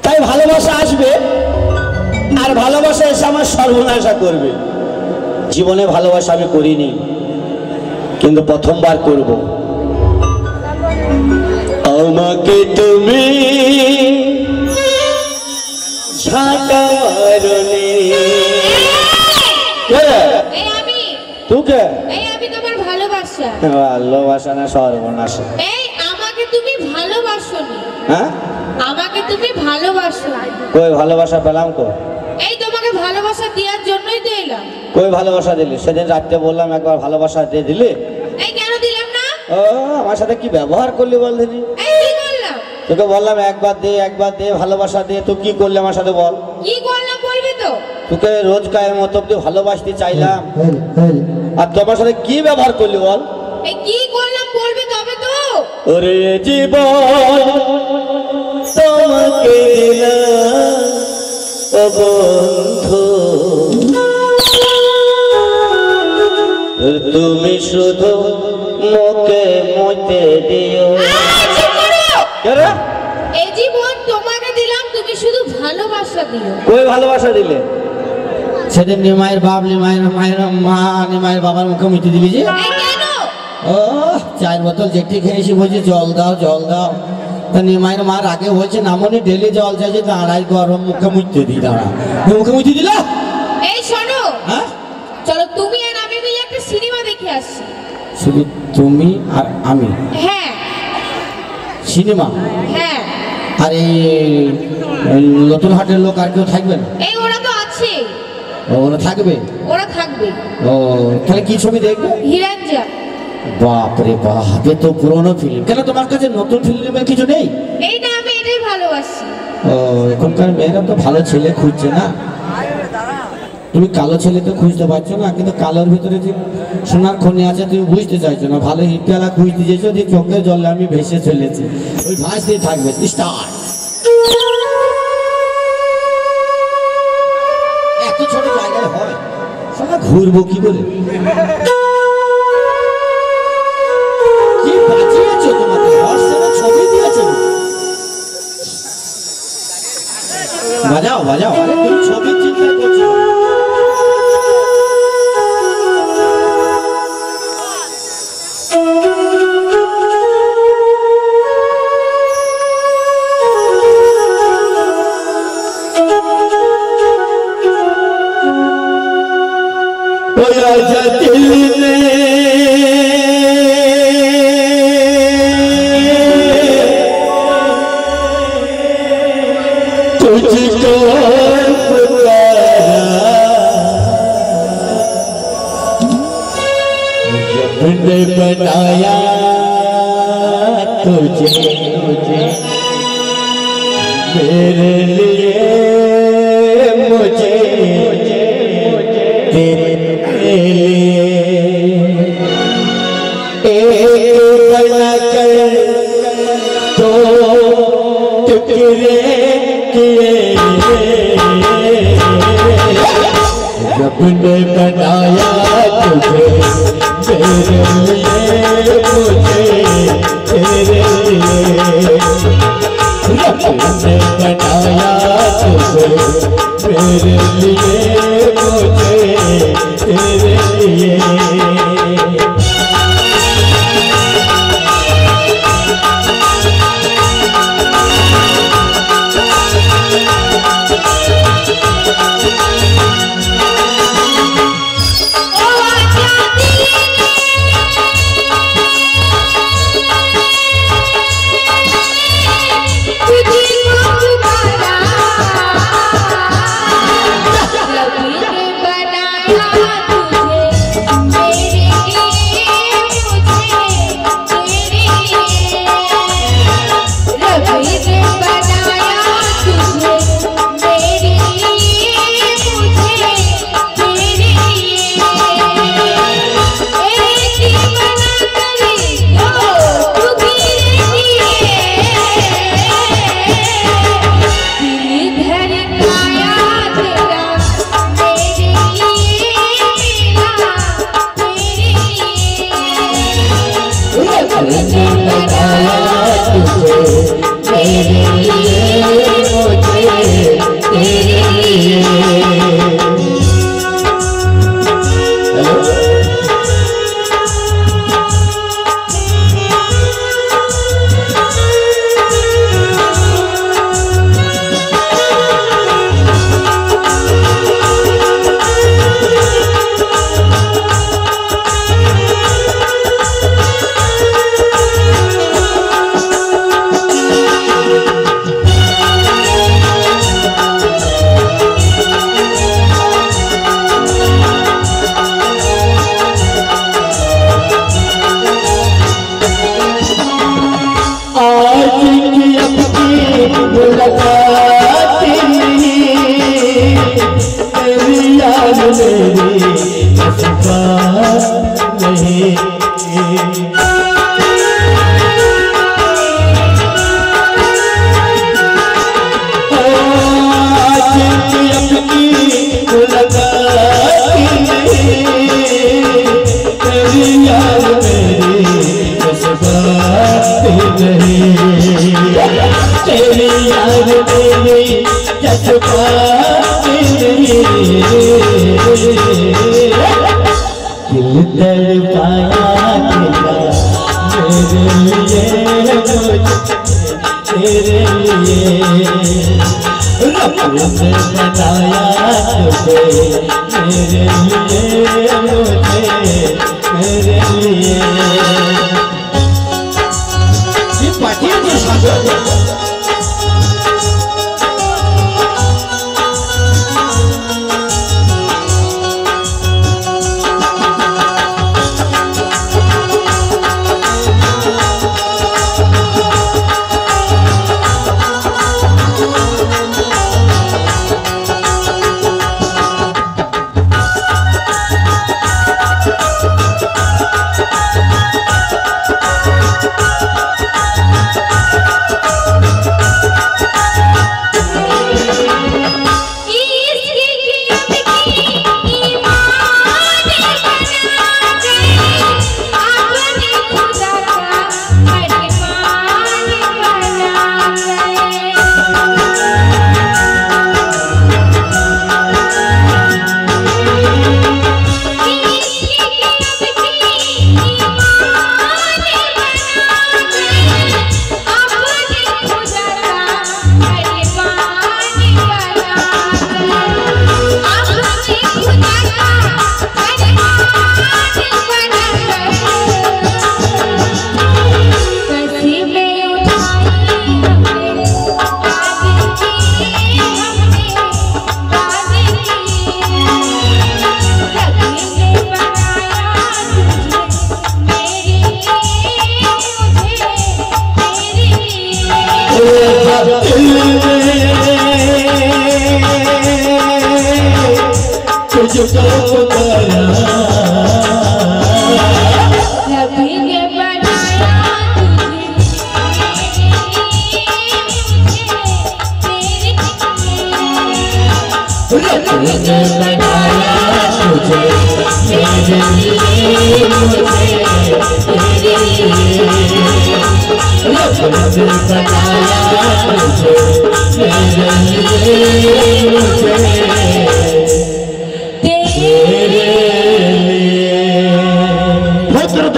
তাই ভালোবাসা আসবে আর ভালোবাসা এসে আমার সর্বনাশা করবে। জীবনে ভালোবাসা আমি করিনি, কিন্তু প্রথমবার করব। আমাকে তুমি ঝাঁটা মারনি। তোকে ভালোবাসা না সর্বনাশ। আমাকে তুমি ভালোবাসোনি। হ্যাঁ, আমাকে তুমি ভালোবাসো। কই ভালোবাসা পেলাম তো? এই তোমাকে ভালোবাসা দেওয়ার জন্যই তো এলাম। কই ভালোবাসা দিলি? সেদিন রাত্রে বললাম একবার ভালোবাসা দিয়ে দিলি। এই কেন দিলাম না? ও আমার সাথে কি ব্যবহার করলি বল দিনি? এই কি করলাম? তোকে বললাম একবার দে ভালোবাসা দিয়ে, তুই কি করলি আমার সাথে বল? কি করলাম বলবি তো? তোকে রোজ গায়ের মতো ভালোবাসতে চাইলাম, আর তোমার সাথে কি ব্যবহার করলি বল? এই কি করলাম বলবি তবে তো। ওরে জীবন তোমাকে দিলাম ও বন্ধু, তুমি শুধু মুখে মইতে দিও। এই জীবন তোমাকে দিলাম, তুমি শুধু ভালোবাসা দিও। কই ভালোবাসা দিলে? সেদিন নিমাইয়ের বাপ নিমাইয়ের মা নিমাইয়ের বাবার মুখে মুইতে দিলি যে। ও 4 বোতল যেটি খেয়েছি, বলছে জল দাও জল দাও। তা নিমাইয়ের মার আগে বলছে নামনি ডেলি জল চাইছে, দাঁড়াই গরম মুখে মুইতে দিই। দাঁড়া মুখে মুইতে দিল। এই শোনো, হ্যাঁ চলো তুমি আর আমি মিলে একটা সিনেমা দেখে আসছি। শুধু তুমি আর আমি? হ্যাঁ সিনেমা? হ্যাঁ। আর এই নতুন হাটের লোক আর কেউ থাকবে না? এই ওরা তো আছে। ওরা থাকবে? ওরা থাকবে। ও তাহলে কি ছবি দেখবে? হিরাঞ্জা। বাপরে বাপ, এ তো পুরনো ফিল্ম। কেন তোমার কাছে নতুন ফিল্মের কিছু নেই? এই না, আমি এটাই ভালোবাসি। ও এখনকার মেয়েরা তো ভালো ছেলে খুঁজছে না। তুমি কালো ছেলে তো খুঁজতে পারছো না, কিন্তু কালোর ভিতরে যে সোনার খনি আছে তুমি বুঝতে চাইছো না। ভালো হিটওয়ালা খুঁজতে চাইছো, যে চোখের জলে আমি ভেসে চলেছি, ওই ভাসতেই থাকবে। স্টার এত ছোট জায়গায় হয়, সারা ঘুরবো কি করে? কি বাঁচিয়েছো তোমাকে? হোয়াটসঅ্যাপে ছবি দিয়েছো, বাজাও বাজাও। আরে তুমি ছবির চিন্তা করছো? बनाया तुझे मेरे लिए मुझे तेरे लिए एक बनाकर दो टुकड़े किए रब ने बनाया तुझे मेरे लिए मुझे तेरे लिए रब ने बनाया तुझे मेरे लिए मुझे तेरे लिए तेरे लिए रब ने बनाया तुझे मेरे लिए मुझे मेरे लिए ये पार्टी के साथ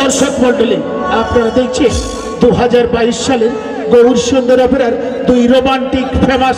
দর্শক মন্ডলী আপনারা দেখছেন 2022 সালের গৌর সুন্দর অপেরার দুই রোমান্টিক ফেমাস